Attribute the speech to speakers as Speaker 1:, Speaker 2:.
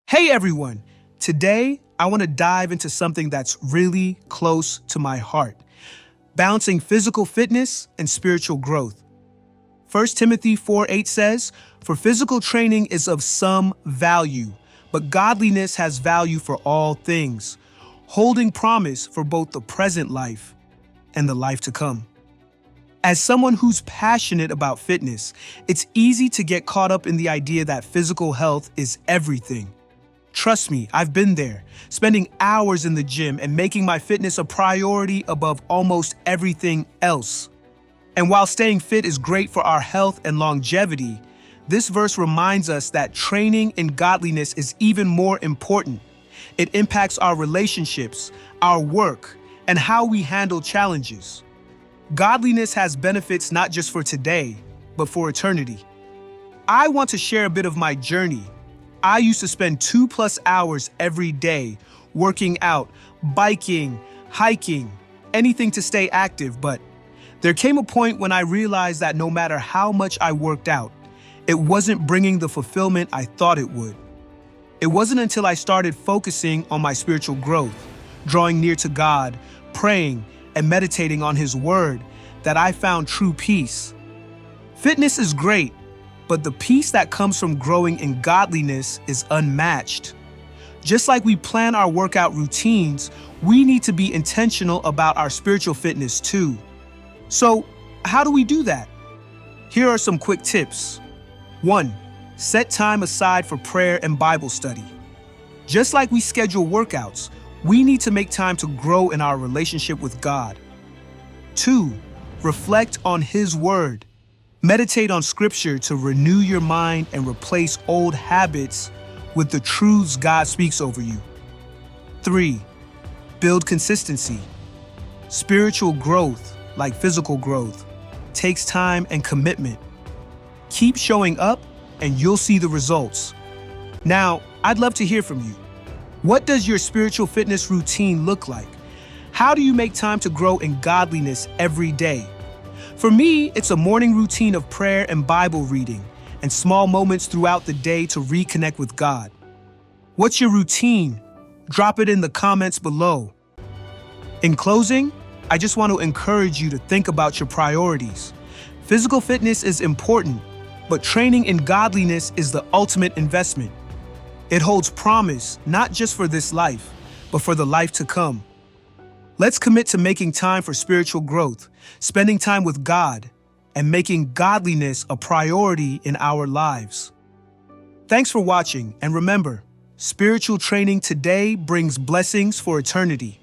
Speaker 1: Hey everyone! Today, I want to dive into something that's really close to my heart, balancing physical fitness and spiritual growth. 1 Timothy 4:8 says, "For physical training is of some value, but godliness has value for all things, holding promise for both the present life and the life to come." As someone who's passionate about fitness, it's easy to get caught up in the idea that physical health is everything. Trust me, I've been there, spending hours in the gym and making my fitness a priority above almost everything else. And while staying fit is great for our health and longevity, this verse reminds us that training in godliness is even more important. It impacts our relationships, our work, and how we handle challenges. Godliness has benefits not just for today, but for eternity. I want to share a bit of my journey. I used to spend 2+ hours every day working out, biking, hiking, anything to stay active, but there came a point when I realized that no matter how much I worked out, it wasn't bringing the fulfillment I thought it would. It wasn't until I started focusing on my spiritual growth, drawing near to God, praying, and meditating on His Word that I found true peace. Fitness is great, but the peace that comes from growing in godliness is unmatched. Just like we plan our workout routines, we need to be intentional about our spiritual fitness too. So, how do we do that? Here are some quick tips. 1. Set time aside for prayer and Bible study. Just like we schedule workouts, we need to make time to grow in our relationship with God. 2. Reflect on His Word. Meditate on Scripture to renew your mind and replace old habits with the truths God speaks over you. 3. Build consistency. Spiritual growth, like physical growth, takes time and commitment. Keep showing up and you'll see the results. Now, I'd love to hear from you. What does your spiritual fitness routine look like? How do you make time to grow in godliness every day? For me, it's a morning routine of prayer and Bible reading, and small moments throughout the day to reconnect with God. What's your routine? Drop it in the comments below. In closing, I just want to encourage you to think about your priorities. Physical fitness is important, but training in godliness is the ultimate investment. It holds promise, not just for this life, but for the life to come. Let's commit to making time for spiritual growth, spending time with God, and making godliness a priority in our lives. Thanks for watching, and remember, spiritual training today brings blessings for eternity.